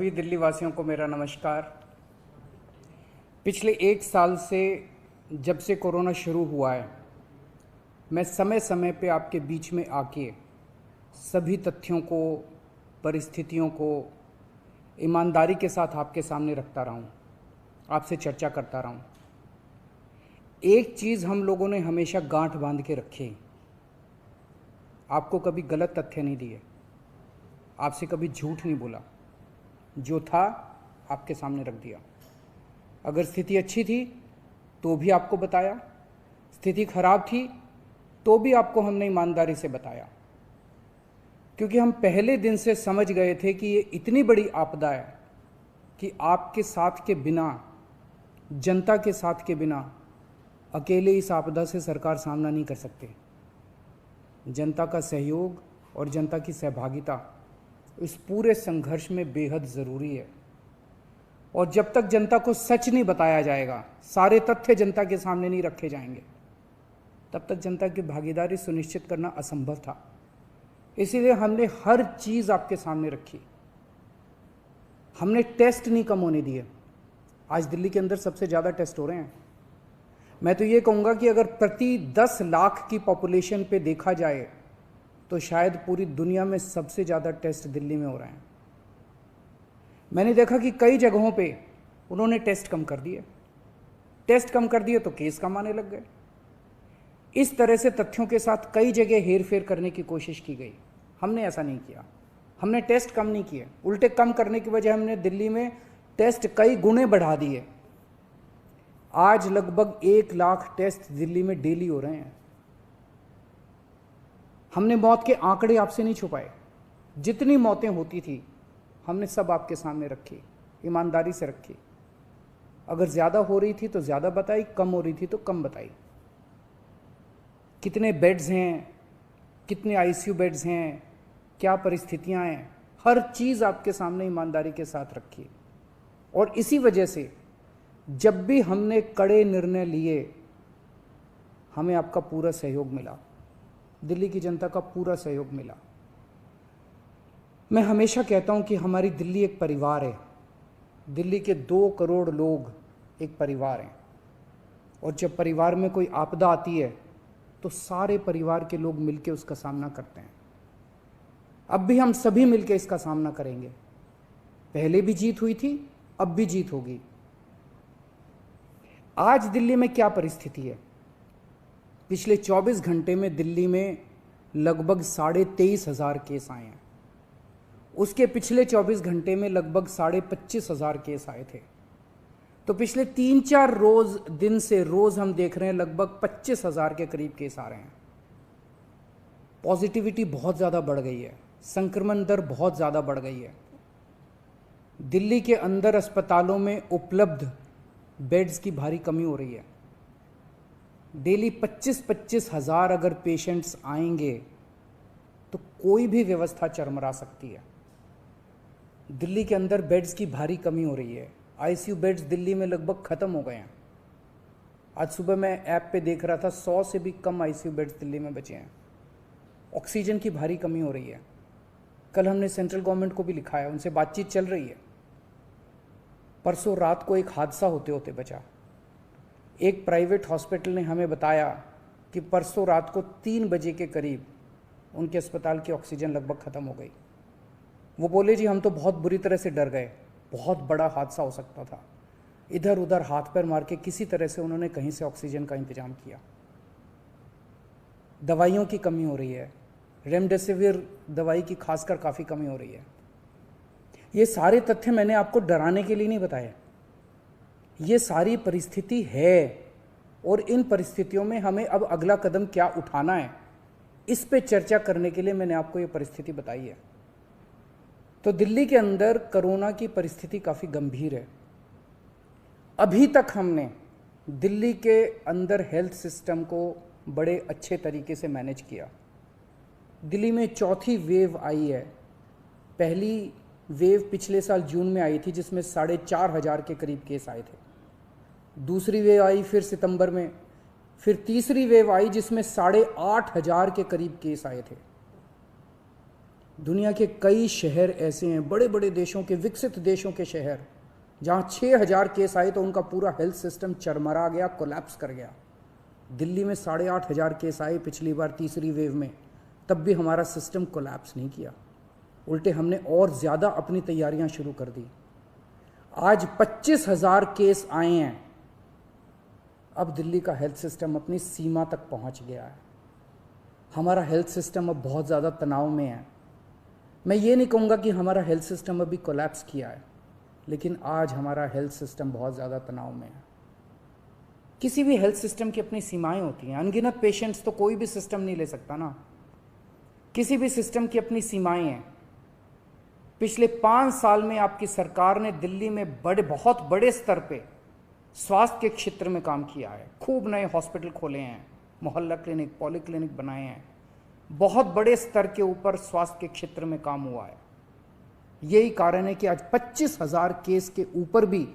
सभी दिल्ली वासियों को मेरा नमस्कार। पिछले एक साल से जब से कोरोना शुरू हुआ है, मैं समय समय पे आपके बीच में आके सभी तथ्यों को, परिस्थितियों को ईमानदारी के साथ आपके सामने रखता रहा हूँ, आपसे चर्चा करता रहा हूँ। एक चीज़ हम लोगों ने हमेशा गांठ बांध के रखी, आपको कभी गलत तथ्य नहीं दिए, आपसे कभी झूठ नहीं बोला, जो था आपके सामने रख दिया। अगर स्थिति अच्छी थी तो भी आपको बताया, स्थिति खराब थी तो भी आपको हमने ईमानदारी से बताया, क्योंकि हम पहले दिन से समझ गए थे कि ये इतनी बड़ी आपदा है कि आपके साथ के बिना, जनता के साथ के बिना अकेले इस आपदा से सरकार सामना नहीं कर सकती। जनता का सहयोग और जनता की सहभागिता इस पूरे संघर्ष में बेहद ज़रूरी है। और जब तक जनता को सच नहीं बताया जाएगा, सारे तथ्य जनता के सामने नहीं रखे जाएंगे, तब तक जनता की भागीदारी सुनिश्चित करना असंभव था। इसीलिए हमने हर चीज़ आपके सामने रखी। हमने टेस्ट नहीं कम होने दिए। आज दिल्ली के अंदर सबसे ज़्यादा टेस्ट हो रहे हैं। मैं तो ये कहूँगा कि अगर प्रति 10 लाख की पॉपुलेशन पे देखा जाए तो शायद पूरी दुनिया में सबसे ज़्यादा टेस्ट दिल्ली में हो रहे हैं। मैंने देखा कि कई जगहों पे उन्होंने टेस्ट कम कर दिए। टेस्ट कम कर दिए तो केस कम आने लग गए। इस तरह से तथ्यों के साथ कई जगह हेरफेर करने की कोशिश की गई। हमने ऐसा नहीं किया। हमने टेस्ट कम नहीं किए, उल्टे कम करने की वजह हमने दिल्ली में टेस्ट कई गुने बढ़ा दिए। आज लगभग 1 लाख टेस्ट दिल्ली में डेली हो रहे हैं। हमने मौत के आंकड़े आपसे नहीं छुपाए। जितनी मौतें होती थी हमने सब आपके सामने रखी, ईमानदारी से रखी। अगर ज़्यादा हो रही थी तो ज़्यादा बताई, कम हो रही थी तो कम बताई। कितने बेड्स हैं, कितने आईसीयू बेड्स हैं, क्या परिस्थितियां हैं, हर चीज़ आपके सामने ईमानदारी के साथ रखी। और इसी वजह से जब भी हमने कड़े निर्णय लिए, हमें आपका पूरा सहयोग मिला, दिल्ली की जनता का पूरा सहयोग मिला। मैं हमेशा कहता हूं कि हमारी दिल्ली एक परिवार है। दिल्ली के 2 करोड़ लोग एक परिवार हैं। और जब परिवार में कोई आपदा आती है तो सारे परिवार के लोग मिलकर उसका सामना करते हैं। अब भी हम सभी मिलकर इसका सामना करेंगे। पहले भी जीत हुई थी, अब भी जीत होगी। आज दिल्ली में क्या परिस्थिति है? पिछले 24 घंटे में दिल्ली में लगभग 23,500 केस आए हैं। उसके पिछले 24 घंटे में लगभग 25,500 केस आए थे। तो पिछले 3-4 दिन से रोज हम देख रहे हैं लगभग 25,000 के करीब केस आ रहे हैं। पॉजिटिविटी बहुत ज़्यादा बढ़ गई है, संक्रमण दर बहुत ज़्यादा बढ़ गई है। दिल्ली के अंदर अस्पतालों में उपलब्ध बेड्स की भारी कमी हो रही है। डेली 25-25 हज़ार अगर पेशेंट्स आएंगे तो कोई भी व्यवस्था चरमरा सकती है। दिल्ली के अंदर बेड्स की भारी कमी हो रही है। आईसीयू बेड्स दिल्ली में लगभग ख़त्म हो गए हैं। आज सुबह मैं ऐप पे देख रहा था 100 से भी कम आईसीयू बेड्स दिल्ली में बचे हैं। ऑक्सीजन की भारी कमी हो रही है। कल हमने सेंट्रल गवर्नमेंट को भी लिखा है, उनसे बातचीत चल रही है। परसों रात को एक हादसा होते होते बचा। एक प्राइवेट हॉस्पिटल ने हमें बताया कि परसों रात को 3 बजे के करीब उनके अस्पताल की ऑक्सीजन लगभग ख़त्म हो गई। वो बोले जी हम तो बहुत बुरी तरह से डर गए, बहुत बड़ा हादसा हो सकता था। इधर उधर हाथ पैर मार के किसी तरह से उन्होंने कहीं से ऑक्सीजन का इंतजाम किया। दवाइयों की कमी हो रही है, रेमडेसिविर दवाई की खासकर काफ़ी कमी हो रही है। ये सारे तथ्य मैंने आपको डराने के लिए नहीं बताए। ये सारी परिस्थिति है और इन परिस्थितियों में हमें अब अगला कदम क्या उठाना है, इस पे चर्चा करने के लिए मैंने आपको ये परिस्थिति बताई है। तो दिल्ली के अंदर कोरोना की परिस्थिति काफ़ी गंभीर है। अभी तक हमने दिल्ली के अंदर हेल्थ सिस्टम को बड़े अच्छे तरीके से मैनेज किया। दिल्ली में चौथी वेव आई है। पहली वेव पिछले साल जून में आई थी जिसमें 4,500 के करीब केस आए थे। दूसरी वेव आई फिर सितंबर में, फिर तीसरी वेव आई जिसमें 8,500 के करीब केस आए थे। दुनिया के कई शहर ऐसे हैं, बड़े बड़े देशों के, विकसित देशों के शहर, जहाँ 6,000 केस आए तो उनका पूरा हेल्थ सिस्टम चरमरा गया, कोलैप्स कर गया। दिल्ली में 8,500 केस आए पिछली बार तीसरी वेव में, तब भी हमारा सिस्टम कोलैप्स नहीं किया, उल्टे हमने और ज़्यादा अपनी तैयारियां शुरू कर दी। आज 25,000 केस आए हैं। अब दिल्ली का हेल्थ सिस्टम अपनी सीमा तक पहुंच गया है। हमारा हेल्थ सिस्टम अब बहुत ज़्यादा तनाव में है। मैं ये नहीं कहूँगा कि हमारा हेल्थ सिस्टम अभी कोलैप्स किया है, लेकिन आज हमारा हेल्थ सिस्टम बहुत ज़्यादा तनाव में है। किसी भी हेल्थ सिस्टम की अपनी सीमाएं होती हैं। अनगिनत पेशेंट्स तो कोई भी सिस्टम नहीं ले सकता ना। किसी भी सिस्टम की अपनी सीमाएं हैं। पिछले 5 साल में आपकी सरकार ने दिल्ली में बहुत बड़े स्तर पे स्वास्थ्य के क्षेत्र में काम किया है। खूब नए हॉस्पिटल खोले हैं, मोहल्ला क्लिनिक, पॉली क्लिनिक बनाए हैं। बहुत बड़े स्तर के ऊपर स्वास्थ्य के क्षेत्र में काम हुआ है। यही कारण है कि आज 25,000 केस के ऊपर भी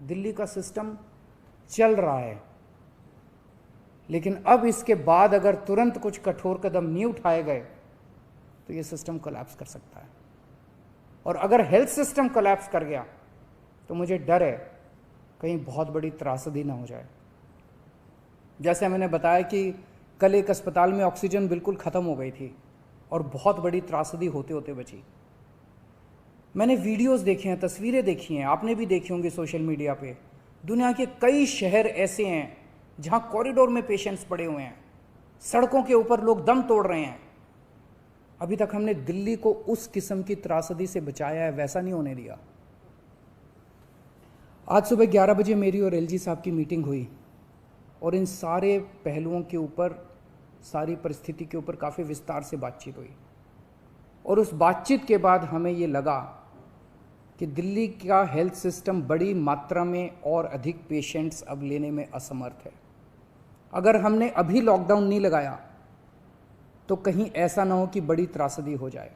दिल्ली का सिस्टम चल रहा है। लेकिन अब इसके बाद अगर तुरंत कुछ कठोर कदम नहीं उठाए गए तो ये सिस्टम कोलैप्स कर सकता है। और अगर हेल्थ सिस्टम कोलैप्स कर गया तो मुझे डर है कहीं बहुत बड़ी त्रासदी ना हो जाए। जैसे मैंने बताया कि कल एक अस्पताल में ऑक्सीजन बिल्कुल ख़त्म हो गई थी और बहुत बड़ी त्रासदी होते होते बची। मैंने वीडियोस देखे हैं, तस्वीरें देखी हैं, आपने भी देखी होंगी सोशल मीडिया पे। दुनिया के कई शहर ऐसे हैं जहां कॉरिडोर में पेशेंट्स पड़े हुए हैं, सड़कों के ऊपर लोग दम तोड़ रहे हैं। अभी तक हमने दिल्ली को उस किस्म की त्रासदी से बचाया है, वैसा नहीं होने दिया। आज सुबह 11 बजे मेरी और एलजी साहब की मीटिंग हुई और इन सारे पहलुओं के ऊपर, सारी परिस्थिति के ऊपर काफ़ी विस्तार से बातचीत हुई। और उस बातचीत के बाद हमें ये लगा कि दिल्ली का हेल्थ सिस्टम बड़ी मात्रा में और अधिक पेशेंट्स अब लेने में असमर्थ है। अगर हमने अभी लॉकडाउन नहीं लगाया तो कहीं ऐसा ना हो कि बड़ी त्रासदी हो जाए।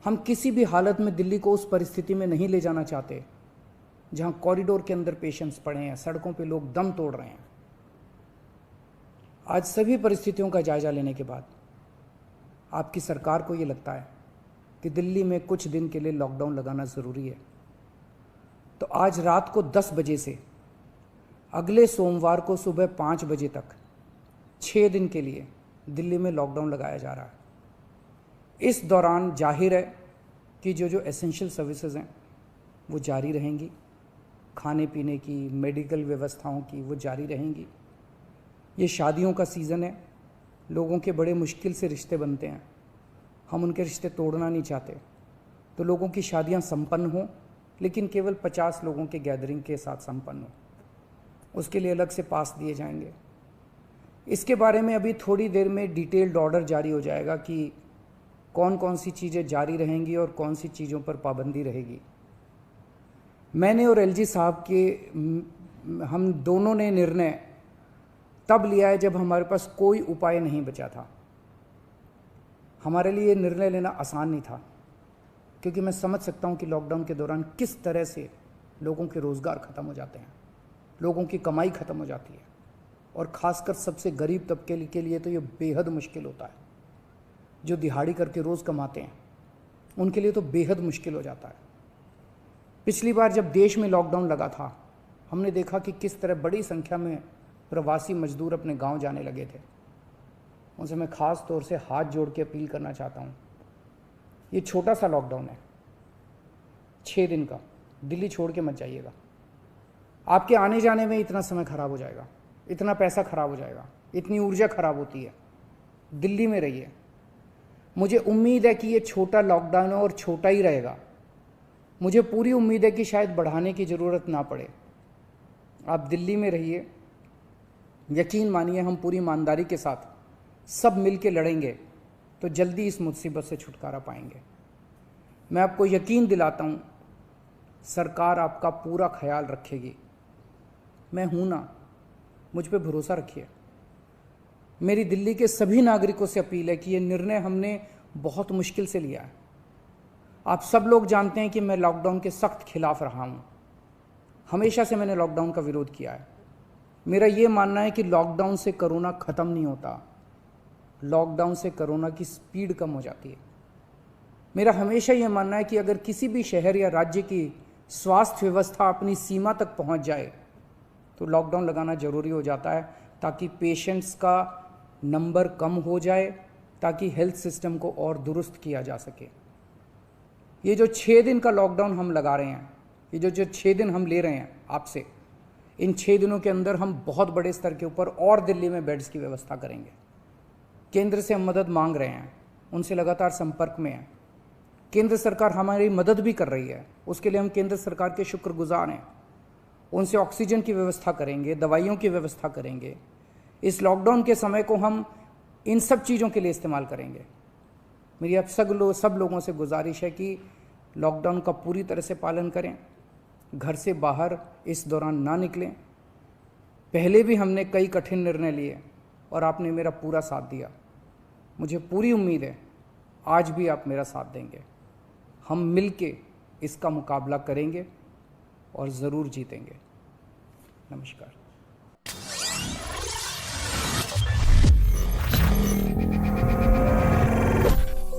हम किसी भी हालत में दिल्ली को उस परिस्थिति में नहीं ले जाना चाहते जहां कॉरिडोर के अंदर पेशेंट्स पड़े हैं, सड़कों पे लोग दम तोड़ रहे हैं। आज सभी परिस्थितियों का जायजा लेने के बाद आपकी सरकार को ये लगता है कि दिल्ली में कुछ दिन के लिए लॉकडाउन लगाना ज़रूरी है। तो आज रात को 10 बजे से अगले सोमवार को सुबह 5 बजे तक 6 दिन के लिए दिल्ली में लॉकडाउन लगाया जा रहा है। इस दौरान जाहिर है कि जो एसेंशियल सर्विसेज हैं वो जारी रहेंगी, खाने पीने की, मेडिकल व्यवस्थाओं की वो जारी रहेंगी। ये शादियों का सीज़न है, लोगों के बड़े मुश्किल से रिश्ते बनते हैं, हम उनके रिश्ते तोड़ना नहीं चाहते। तो लोगों की शादियां संपन्न हों, लेकिन केवल 50 लोगों के गैदरिंग के साथ संपन्न हो। उसके लिए अलग से पास दिए जाएंगे। इसके बारे में अभी थोड़ी देर में डिटेल्ड ऑर्डर जारी हो जाएगा कि कौन कौन सी चीज़ें जारी रहेंगी और कौन सी चीज़ों पर पाबंदी रहेगी। मैंने और एलजी साहब के हम दोनों ने निर्णय तब लिया है जब हमारे पास कोई उपाय नहीं बचा था। हमारे लिए निर्णय लेना आसान नहीं था, क्योंकि मैं समझ सकता हूं कि लॉकडाउन के दौरान किस तरह से लोगों के रोज़गार ख़त्म हो जाते हैं, लोगों की कमाई ख़त्म हो जाती है, और ख़ासकर सबसे गरीब तबके के लिए तो ये बेहद मुश्किल होता है। जो दिहाड़ी करके रोज़ कमाते हैं उनके लिए तो बेहद मुश्किल हो जाता है। पिछली बार जब देश में लॉकडाउन लगा था, हमने देखा कि किस तरह बड़ी संख्या में प्रवासी मजदूर अपने गांव जाने लगे थे। उनसे मैं ख़ास तौर से हाथ जोड़ के अपील करना चाहता हूँ, ये छोटा सा लॉकडाउन है, 6 दिन का, दिल्ली छोड़ के मत जाइएगा। आपके आने जाने में इतना समय खराब हो जाएगा, इतना पैसा खराब हो जाएगा, इतनी ऊर्जा खराब होती है। दिल्ली में रहिए। मुझे उम्मीद है कि ये छोटा लॉकडाउन है और छोटा ही रहेगा। मुझे पूरी उम्मीद है कि शायद बढ़ाने की ज़रूरत ना पड़े। आप दिल्ली में रहिए। यकीन मानिए, हम पूरी ईमानदारी के साथ सब मिल के लड़ेंगे तो जल्दी इस मुसीबत से छुटकारा पाएंगे। मैं आपको यकीन दिलाता हूँ, सरकार आपका पूरा ख्याल रखेगी। मैं हूँ ना, मुझ पे भरोसा रखिए। मेरी दिल्ली के सभी नागरिकों से अपील है कि ये निर्णय हमने बहुत मुश्किल से लिया है। आप सब लोग जानते हैं कि मैं लॉकडाउन के सख्त खिलाफ रहा हूँ। हमेशा से मैंने लॉकडाउन का विरोध किया है। मेरा ये मानना है कि लॉकडाउन से कोरोना ख़त्म नहीं होता, लॉकडाउन से कोरोना की स्पीड कम हो जाती है। मेरा हमेशा ये मानना है कि अगर किसी भी शहर या राज्य की स्वास्थ्य व्यवस्था अपनी सीमा तक पहुंच जाए तो लॉकडाउन लगाना ज़रूरी हो जाता है, ताकि पेशेंट्स का नंबर कम हो जाए, ताकि हेल्थ सिस्टम को और दुरुस्त किया जा सके। ये जो 6 दिन का लॉकडाउन हम लगा रहे हैं, ये जो 6 दिन हम ले रहे हैं आपसे, इन 6 दिनों के अंदर हम बहुत बड़े स्तर के ऊपर और दिल्ली में बेड्स की व्यवस्था करेंगे। केंद्र से हम मदद मांग रहे हैं, उनसे लगातार संपर्क में हैं। केंद्र सरकार हमारी मदद भी कर रही है, उसके लिए हम केंद्र सरकार के शुक्रगुजार हैं। उनसे ऑक्सीजन की व्यवस्था करेंगे, दवाइयों की व्यवस्था करेंगे। इस लॉकडाउन के समय को हम इन सब चीज़ों के लिए इस्तेमाल करेंगे। मेरी अब सब लोगों से गुजारिश है कि लॉकडाउन का पूरी तरह से पालन करें, घर से बाहर इस दौरान ना निकलें। पहले भी हमने कई कठिन निर्णय लिए और आपने मेरा पूरा साथ दिया। मुझे पूरी उम्मीद है आज भी आप मेरा साथ देंगे। हम मिलके इसका मुकाबला करेंगे और ज़रूर जीतेंगे। नमस्कार।